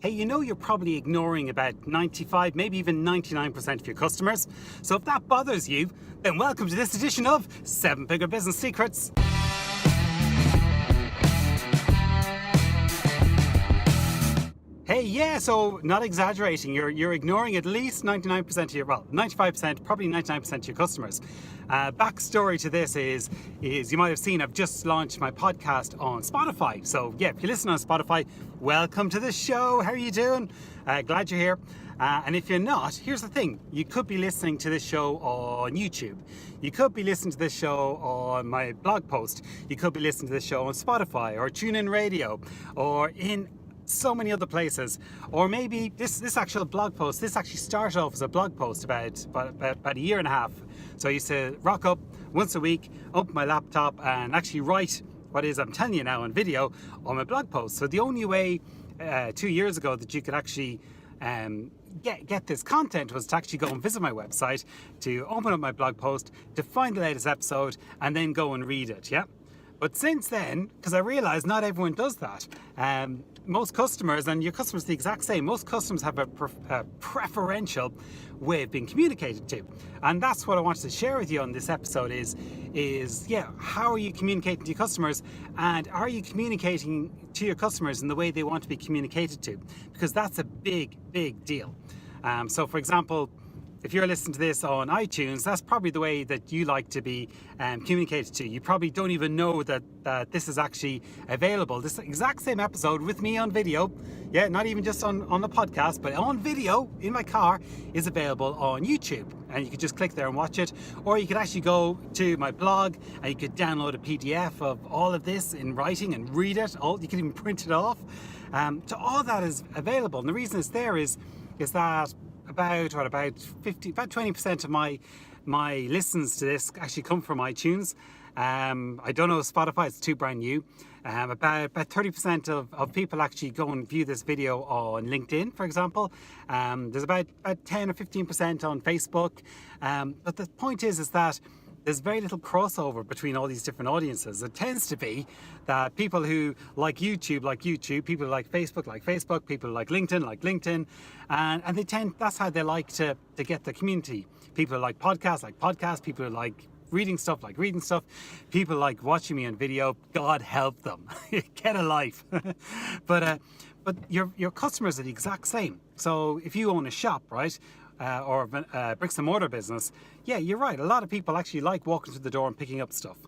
Hey, you know you're probably ignoring about 95, maybe even 99% of your customers. So if that bothers you, then welcome to this edition of 7-Figure Business Secrets. Hey, yeah, so not exaggerating, you're ignoring at least 99% of your, 95%, probably 99% of your customers. Backstory to this is you might have seen I've just launched my podcast on Spotify. So yeah, if you listen on Spotify, welcome to the show. How are you doing? Glad you're here. And if you're not, here's the thing. You could be listening to this show on YouTube. You could be listening to this show on my blog post. You could be listening to this show on Spotify or TuneIn Radio or in so many other places. Or maybe this actual blog post, this actually started off as a blog post about a year and a half. So I used to rock up once a week, open my laptop and actually write what is I'm telling you now on video on my blog post. So the only way 2 years ago that you could actually get this content was to actually go and visit my website, to open up my blog post, to find the latest episode and then go and read it. Yeah. But since then, because I realized not everyone does that, most customers, and your customers are the exact same, most customers have a preferential way of being communicated to. And that's what I wanted to share with you on this episode is how are you communicating to your customers, and are you communicating to your customers in the way they want to be communicated to? Because that's a big deal. So for example, if you're listening to this on iTunes, that's probably the way that you like to be communicated to. You probably don't even know that this is actually available. This exact same episode with me on video, yeah, not even just on the podcast, but on video in my car, is available on YouTube. And you could just click there and watch it. Or you could actually go to my blog and you could download a PDF of all of this in writing and read it. You can even print it off. So all that is available. And the reason it's there is that about 20% of my listens to this actually come from iTunes. I don't know Spotify, it's too brand new. About 30% of people actually go and view this video on LinkedIn, for example. There's about 10 or 15% on Facebook. But the point is that there's very little crossover between all these different audiences. It tends to be that people who like YouTube, people who like Facebook, people who like LinkedIn, and that's how they like to get the community. People who like podcasts, people who like reading stuff, people like watching me on video, God help them, get a life. But your customers are the exact same. So if you own a shop, right, or a bricks and mortar business, yeah, you're right. A lot of people actually like walking through the door and picking up stuff.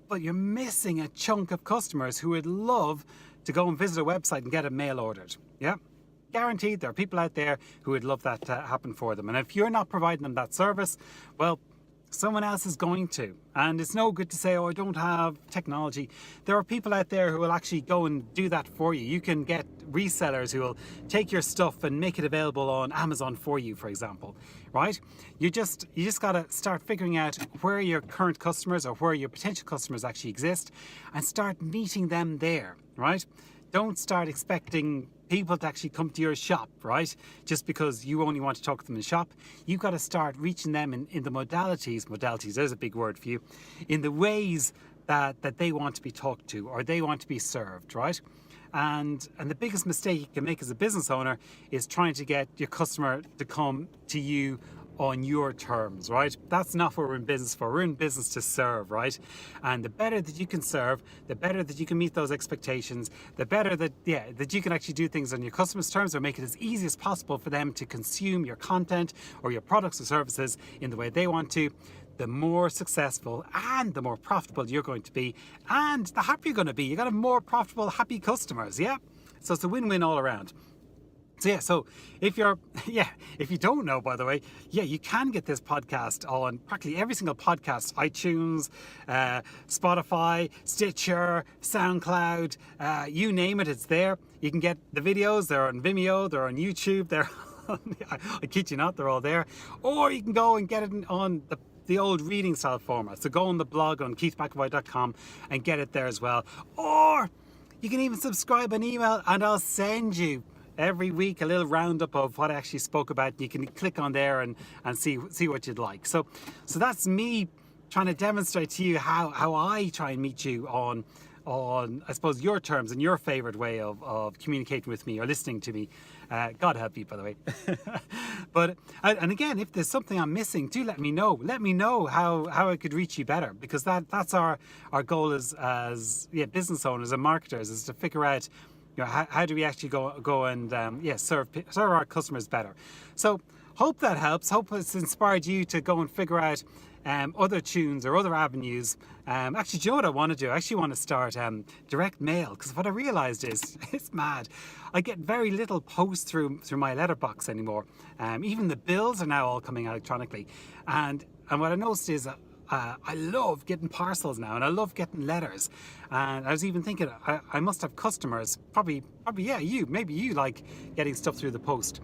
But you're missing a chunk of customers who would love to go and visit a website and get a mail ordered. Yeah, guaranteed there are people out there who would love that to happen for them. And if you're not providing them that service, well, someone else is going to. And it's no good to say, oh, I don't have technology. There are people out there who will actually go and do that for you. You can get resellers who will take your stuff and make it available on Amazon for you, for example, right? You just got to start figuring out where your current customers or where your potential customers actually exist and start meeting them there, right? Don't start expecting people to actually come to your shop, right? Just because you only want to talk to them in the shop. You've got to start reaching them in the modalities, there's a big word for you, in the ways that they want to be talked to or they want to be served, right? And the biggest mistake you can make as a business owner is trying to get your customer to come to you on your terms, right? That's not what we're in business for. We're in business to serve, right? And the better that you can serve, the better that you can meet those expectations, the better that you can actually do things on your customers' terms or make it as easy as possible for them to consume your content or your products or services in the way they want to, the more successful and the more profitable you're going to be, and the happier you're going to be. You're going to have more profitable, happy customers, yeah? So it's a win-win all around. So if you don't know, by the way, you can get this podcast on practically every single podcast, iTunes, Spotify, Stitcher, SoundCloud, you name it, it's there. You can get the videos, they're on Vimeo, they're on YouTube, I kid you not, they're all there. Or you can go and get it on the old reading style format. So go on the blog on keithmcavoy.com and get it there as well. Or you can even subscribe an email and I'll send you every week a little roundup of what I actually spoke about. You can click on there and see what you'd like. So that's me trying to demonstrate to you how I try and meet you on on, I suppose, your terms and your favorite way of communicating with me or listening to me. God help you, by the way. But, and again, if there's something I'm missing, do let me know. Let me know how I could reach you better, because that's our goal as business owners and marketers, is to figure out, how do we actually go and serve our customers better. So hope that helps. Hope it's inspired you to go and figure out other tunes or other avenues. Actually, do you know what I want to do? I actually want to start direct mail, because what I realized is, it's mad, I get very little post through my letterbox anymore. Even the bills are now all coming electronically, and what I noticed is I love getting parcels now, and I love getting letters. And I was even thinking, I must have customers, probably, maybe you like getting stuff through the post.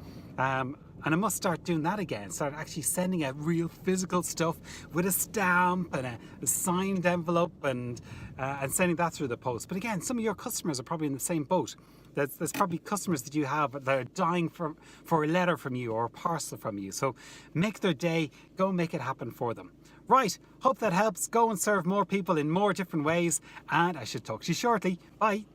And I must start doing that again, start actually sending out real physical stuff with a stamp and a signed envelope, and sending that through the post. But again, some of your customers are probably in the same boat. There's probably customers that you have that are dying for a letter from you or a parcel from you. So make their day, go and make it happen for them. Right, hope that helps. Go and serve more people in more different ways, and I should talk to you shortly. Bye.